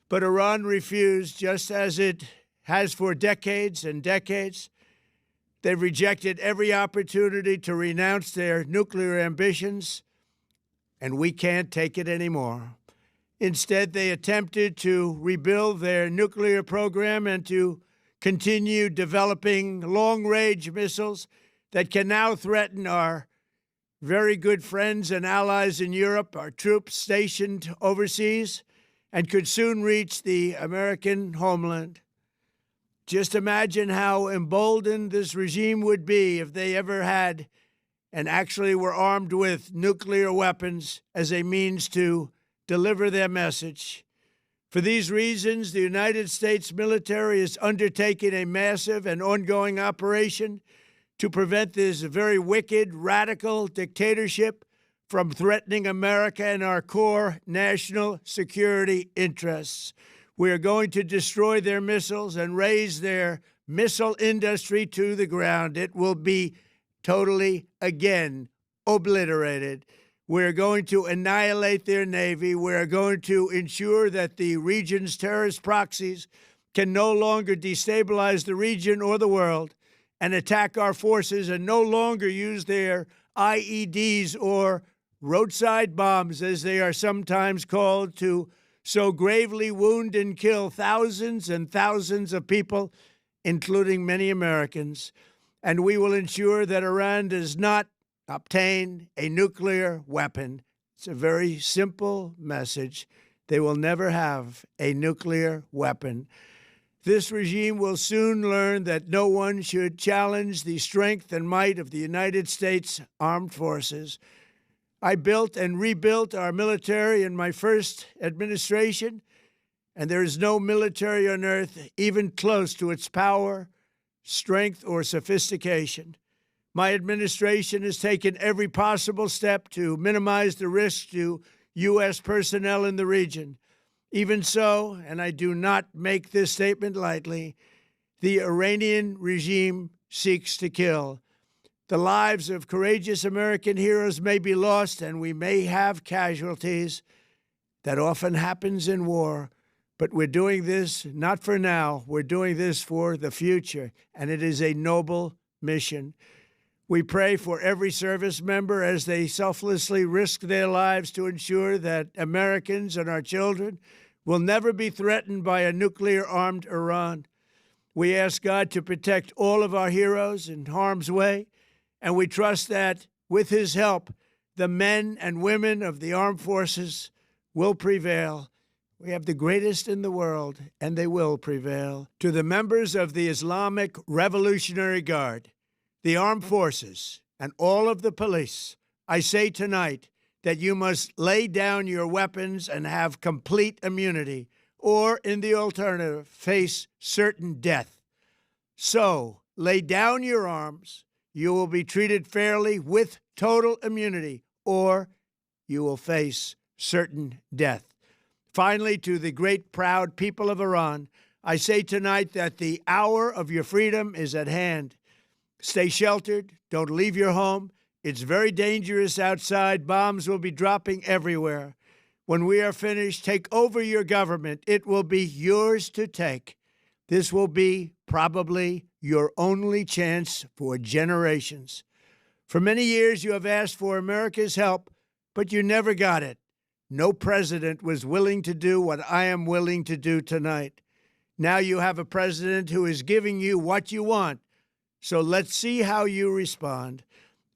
But Iran refused, just as it has for decades and decades. They've rejected every opportunity to renounce their nuclear ambitions, and we can't take it anymore. Instead, they attempted to rebuild their nuclear program and to continue developing long-range missiles that can now threaten our very good friends and allies in Europe, our troops stationed overseas, and could soon reach the American homeland. Just imagine how emboldened this regime would be if they ever had and actually were armed with nuclear weapons as a means to deliver their message. For these reasons, the United States military is undertaking a massive and ongoing operation to prevent this very wicked, radical dictatorship from threatening America and our core national security interests. We are going to destroy their missiles and raise their missile industry to the ground. It will be totally, again, obliterated. We're going to annihilate their Navy. We're going to ensure that the region's terrorist proxies can no longer destabilize the region or the world. and attack our forces and no longer use their IEDs or roadside bombs, as they are sometimes called, to so gravely wound and kill thousands and thousands of people, including many Americans. And we will ensure that Iran does not obtain a nuclear weapon. It's a very simple message. They will never have a nuclear weapon. This regime will soon learn that no one should challenge the strength and might of the United States Armed Forces. I built and rebuilt our military in my first administration, and there is no military on earth even close to its power, strength, or sophistication. My administration has taken every possible step to minimize the risk to U.S. personnel in the region. Even so, and I do not make this statement lightly, the Iranian regime seeks to kill. The lives of courageous American heroes may be lost, and we may have casualties. That often happens in war. But we're doing this not for now. We're doing this for the future, and it is a noble mission. We pray for every service member as they selflessly risk their lives to ensure that Americans and our children will never be threatened by a nuclear-armed Iran. We ask God to protect all of our heroes in harm's way, and we trust that, with his help, the men and women of the armed forces will prevail. We have the greatest in the world, and they will prevail. To the members of the Islamic Revolutionary Guard, the armed forces, and all of the police, I say tonight that you must lay down your weapons and have complete immunity, or, in the alternative, face certain death. So, lay down your arms. You will be treated fairly with total immunity, or you will face certain death. Finally, to the great, proud people of Iran, I say tonight that the hour of your freedom is at hand. Stay sheltered. Don't leave your home. It's very dangerous outside. Bombs will be dropping everywhere. When we are finished, take over your government. It will be yours to take. This will be probably your only chance for generations. For many years, you have asked for America's help, but you never got it. No president was willing to do what I am willing to do tonight. Now you have a president who is giving you what you want. So let's see how you respond.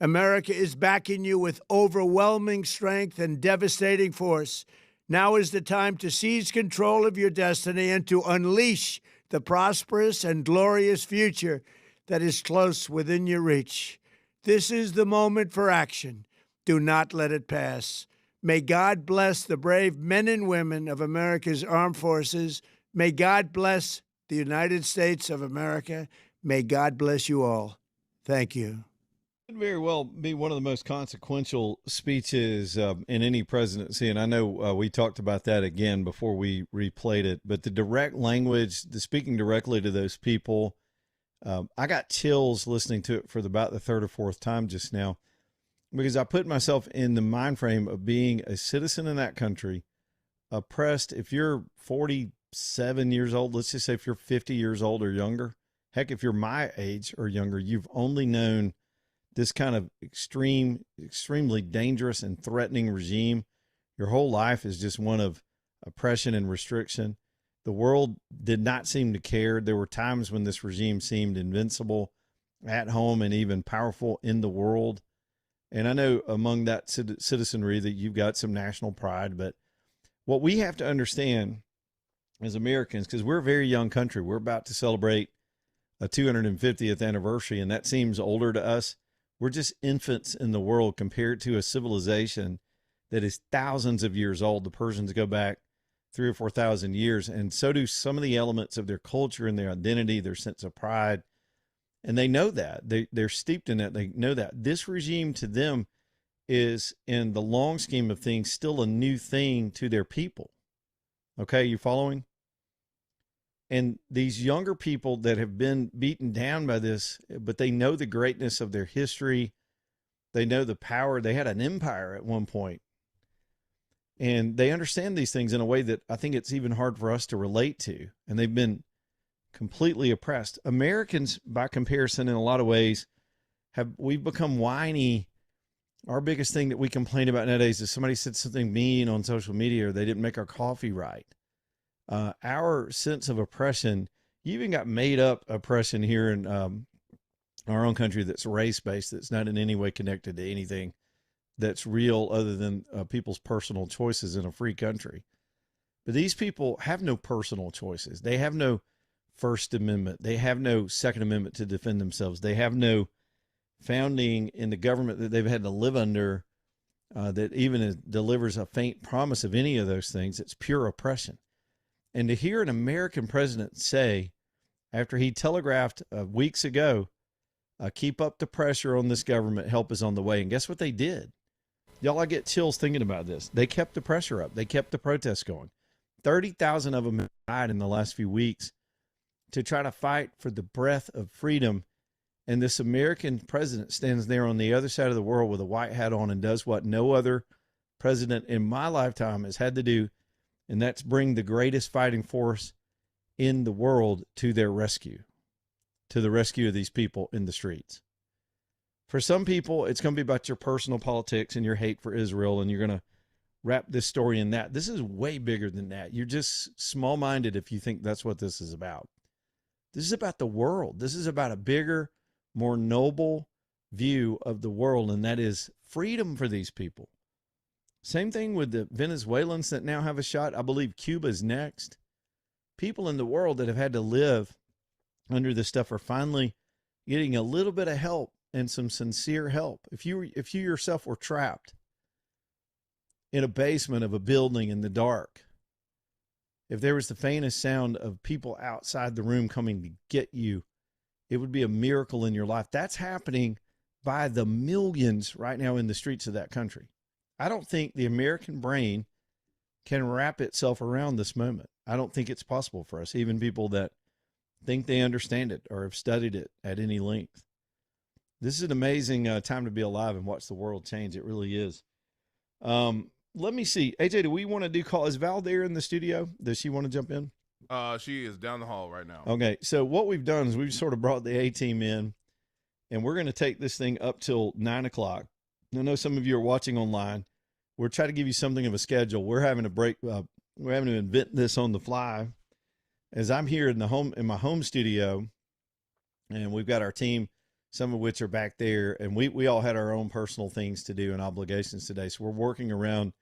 America is backing you with overwhelming strength and devastating force. Now is the time to seize control of your destiny and to unleash the prosperous and glorious future that is close within your reach. This is the moment for action. Do not let it pass. May God bless the brave men and women of America's armed forces. May God bless the United States of America. May God bless you all. Thank you. Could very well be one of the most consequential speeches in any presidency. And I know we talked about that again before we replayed it, but the direct language, the speaking directly to those people, I got chills listening to it for about the third or fourth time just now, because I put myself in the mind frame of being a citizen in that country, oppressed. If you're 47 years old, let's just say if you're 50 years old or younger, heck, if you're my age or younger, you've only known this kind of extremely dangerous and threatening regime. Your whole life is just one of oppression and restriction. The world did not seem to care. There were times when this regime seemed invincible at home and even powerful in the world. And I know among that citizenry that you've got some national pride, but what we have to understand as Americans, because we're a very young country, we're about to celebrate a 250th anniversary, and that seems older to us. We're just infants in the world compared to a civilization that is thousands of years old. The Persians go back 3,000 or 4,000 years, and so do some of the elements of their culture and their identity, their sense of pride. And they know that. They're steeped in that. They know that. This regime to them is, in the long scheme of things, still a new thing to their people. Okay, you following? And these younger people that have been beaten down by this, but they know the greatness of their history. They know the power. They had an empire at one point. And they understand these things in a way that I think it's even hard for us to relate to. And they've been completely oppressed. Americans, by comparison, in a lot of ways, we've become whiny. Our biggest thing that we complain about nowadays is somebody said something mean on social media or they didn't make our coffee right. Our sense of oppression, you even got made up oppression here in our own country that's race-based, that's not in any way connected to anything that's real other than people's personal choices in a free country. But these people have no personal choices. They have no First Amendment. They have no Second Amendment to defend themselves. They have no founding in the government that they've had to live under that even delivers a faint promise of any of those things. It's pure oppression. And to hear an American president say, after he telegraphed weeks ago, keep up the pressure on this government, help is on the way. And guess what they did? Y'all, I get chills thinking about this. They kept the pressure up. They kept the protests going. 30,000 of them have died in the last few weeks to try to fight for the breath of freedom. And this American president stands there on the other side of the world with a white hat on and does what no other president in my lifetime has had to do, and that's bring the greatest fighting force in the world to their rescue, to the rescue of these people in the streets. For some people, it's going to be about your personal politics and your hate for Israel, and you're going to wrap this story in that. This is way bigger than that. You're just small-minded if you think that's what this is about. This is about the world. This is about a bigger, more noble view of the world, and that is freedom for these people. Same thing with the Venezuelans that now have a shot. I believe Cuba's next. People in the world that have had to live under this stuff are finally getting a little bit of help and some sincere help. If you yourself were trapped in a basement of a building in the dark, if there was the faintest sound of people outside the room coming to get you, it would be a miracle in your life. That's happening by the millions right now in the streets of that country. I don't think the American brain can wrap itself around this moment. I don't think it's possible for us, even people that think they understand it or have studied it at any length. This is an amazing time to be alive and watch the world change. It really is. Let me see. AJ, do we want to do call? Is Val there in the studio? Does she want to jump in? She is down the hall right now. Okay, so what we've done is we've sort of brought the A-team in, and we're going to take this thing up till 9 o'clock. I know some of you are watching online. We're trying to give you something of a schedule. We're having to break. We're having to invent this on the fly. As I'm here in my home studio, and we've got our team, some of which are back there, and we all had our own personal things to do and obligations today. So we're working around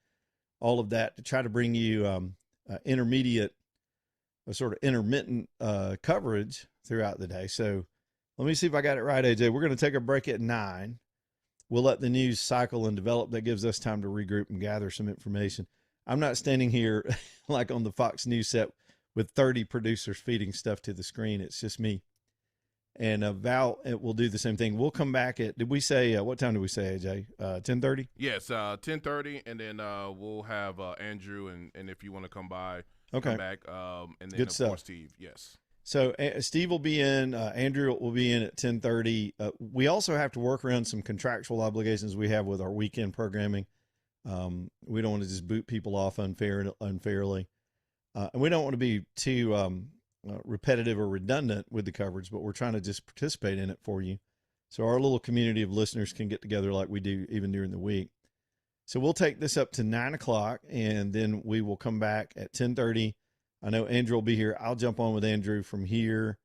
all of that to try to bring you intermittent coverage throughout the day. So let me see if I got it right, AJ. We're going to take a break at 9. We'll let the news cycle and develop. That gives us time to regroup and gather some information. I'm not standing here like on the Fox News set with 30 producers feeding stuff to the screen. It's just me. And Val will do the same thing. We'll come back at, did we say, what time did we say, AJ? 10:30? Yes, 10:30, and then we'll have Andrew, and if you want to come by, okay, come back. And then, good of stuff. course, Steve, yes. So Steve will be in, Andrew will be in at 10:30. We also have to work around some contractual obligations we have with our weekend programming. We don't want to just boot people off unfairly. And we don't want to be too repetitive or redundant with the coverage, but we're trying to just participate in it for you. So our little community of listeners can get together like we do even during the week. So we'll take this up to 9 o'clock, and then we will come back at 10:30. I know Andrew will be here. I'll jump on with Andrew from here.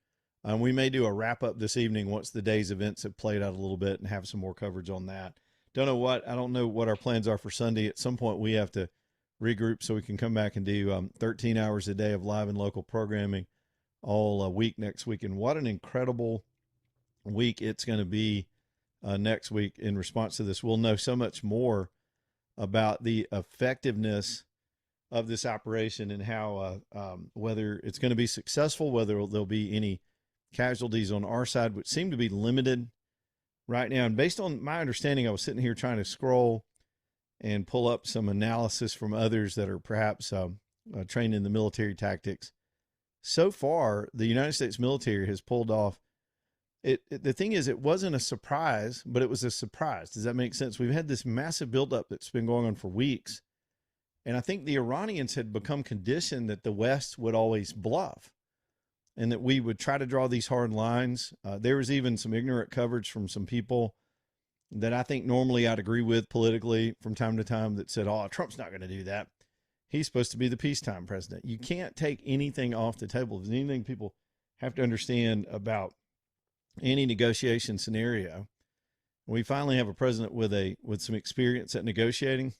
We may do a wrap-up this evening once the day's events have played out a little bit and have some more coverage on that. I don't know what our plans are for Sunday. At some point, we have to regroup so we can come back and do 13 hours a day of live and local programming all week next week. And what an incredible week it's going to be next week in response to this. We'll know so much more about the effectiveness of this operation and how whether it's going to be successful, whether there'll be any casualties on our side, which seem to be limited right now. And based on my understanding, I was sitting here trying to scroll and pull up some analysis from others that are perhaps trained in the military tactics. So far, the United States military has pulled off it. The thing is, it wasn't a surprise, but it was a surprise. Does that make sense? We've had this massive buildup that's been going on for weeks. And I think the Iranians had become conditioned that the West would always bluff. and that we would try to draw these hard lines. There was even some ignorant coverage from some people that I think normally I'd agree with politically from time to time that said, oh, Trump's not going to do that. He's supposed to be the peacetime president. You can't take anything off the table. If there's anything people have to understand about any negotiation scenario, we finally have a president with some experience at negotiating.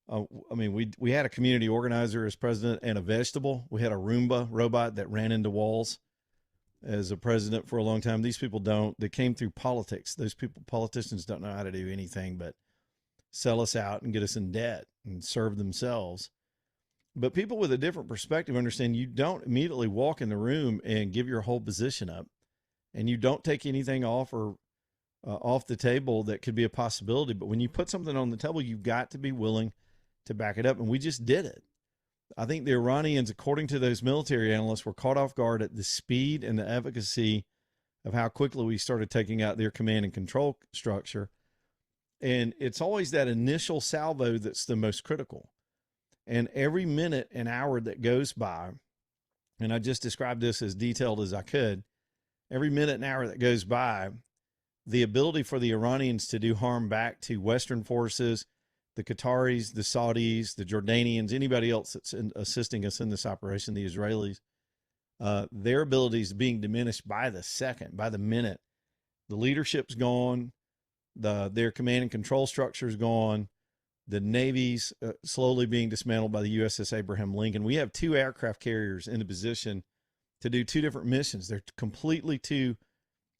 We had a community organizer as president and a vegetable. We had a Roomba robot that ran into walls as a president for a long time. These people don't. They came through politics. Politicians don't know how to do anything but sell us out and get us in debt and serve themselves. But people with a different perspective understand you don't immediately walk in the room and give your whole position up, and you don't take anything off or off the table that could be a possibility. But when you put something on the table, you've got to be willing to back it up. And we just did it. I think the Iranians, according to those military analysts, were caught off guard at the speed and the efficacy of how quickly we started taking out their command and control structure. And it's always that initial salvo that's the most critical. And every minute and hour that goes by, and I just described this as detailed as I could, every minute and hour that goes by, the ability for the Iranians to do harm back to Western forces, the Qataris, the Saudis, the Jordanians, anybody else that's assisting us in this operation, the Israelis, their abilities being diminished by the second, by the minute. The leadership's gone. Their command and control structure is gone. The Navy's slowly being dismantled by the USS Abraham Lincoln. We have 2 aircraft carriers in a position to do 2 different missions. They're completely 2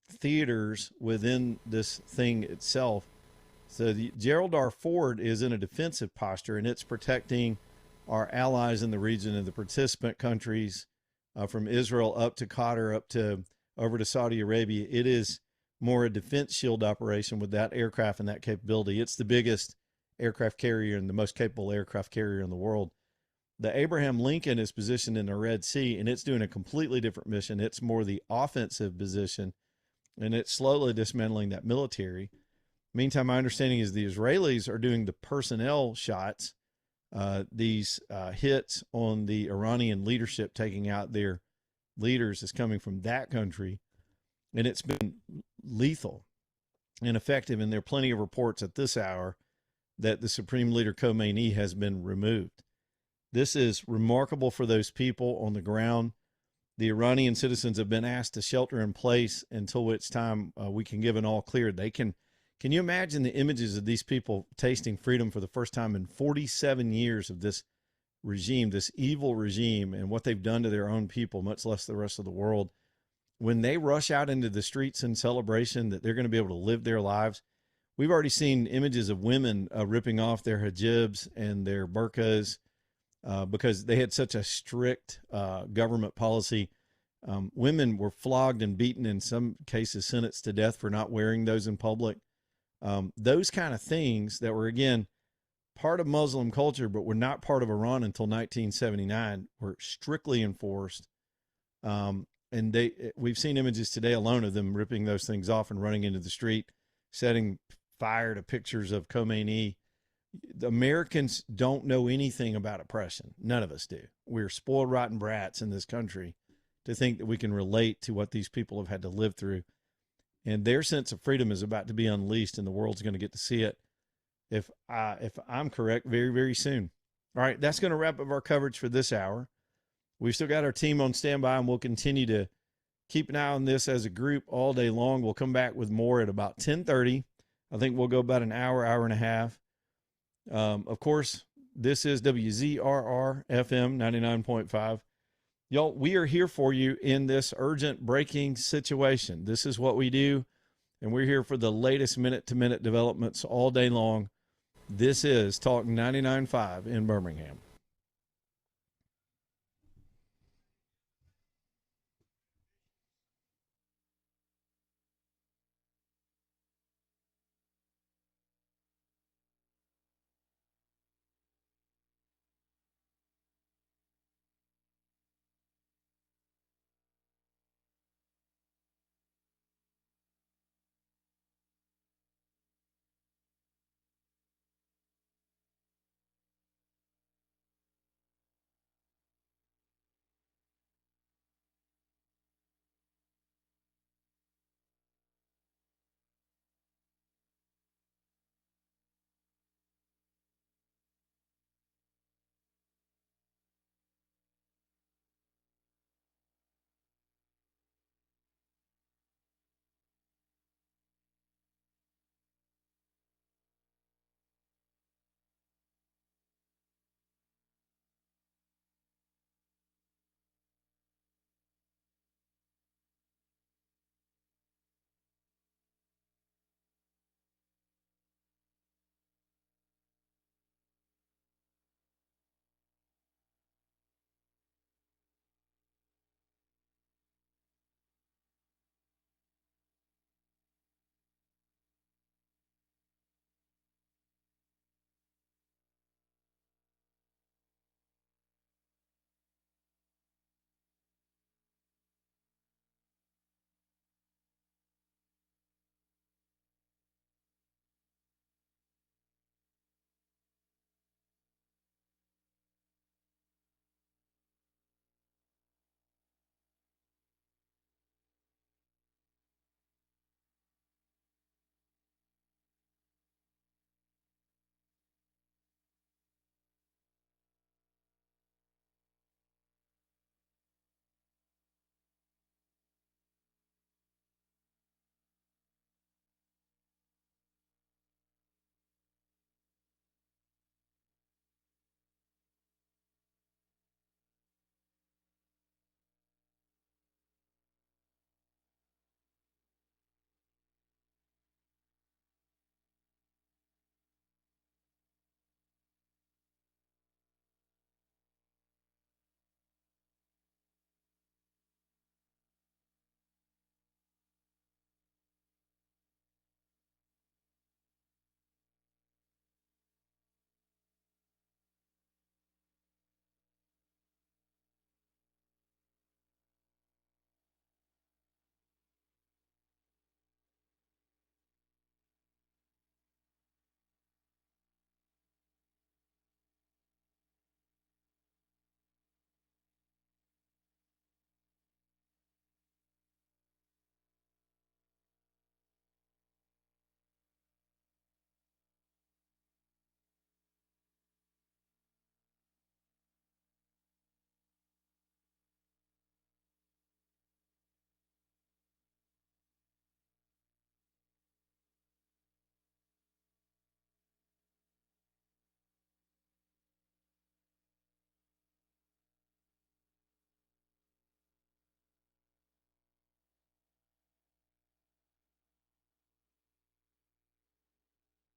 theaters within this thing itself. So the Gerald R. Ford is in a defensive posture, and it's protecting our allies in the region and the participant countries from Israel up to Qatar, over to Saudi Arabia. It is more a defense shield operation with that aircraft and that capability. It's the biggest aircraft carrier and the most capable aircraft carrier in the world. The Abraham Lincoln is positioned in the Red Sea, and it's doing a completely different mission. It's more the offensive position, and it's slowly dismantling that military. Meantime, my understanding is the Israelis are doing the personnel shots, these hits on the Iranian leadership, taking out their leaders, is coming from that country, and it's been lethal and effective. And there are plenty of reports at this hour that the Supreme Leader Khomeini has been removed. This is remarkable for those people on the ground. The Iranian citizens have been asked to shelter in place until which time we can give an all clear. Can you imagine the images of these people tasting freedom for the first time in 47 years of this regime, this evil regime, and what they've done to their own people, much less the rest of the world? When they rush out into the streets in celebration that they're going to be able to live their lives, we've already seen images of women ripping off their hijabs and their burqas because they had such a strict government policy. Women were flogged and beaten, in some cases sentenced to death for not wearing those in public. Those kind of things that were, again, part of Muslim culture, but were not part of Iran until 1979, were strictly enforced. And we've seen images today alone of them ripping those things off and running into the street, setting fire to pictures of Khomeini. The Americans don't know anything about oppression. None of us do. We're spoiled, rotten brats in this country to think that we can relate to what these people have had to live through. And their sense of freedom is about to be unleashed, and the world's going to get to see it, if I'm correct, very, very soon. All right, that's going to wrap up our coverage for this hour. We've still got our team on standby, and we'll continue to keep an eye on this as a group all day long. We'll come back with more at about 10:30. I think we'll go about an hour, hour and a half. Of course, this is WZRR FM 99.5. Y'all, we are here for you in this urgent breaking situation. This is what we do, and we're here for the latest minute-to-minute developments all day long. This is Talk 99.5 in Birmingham.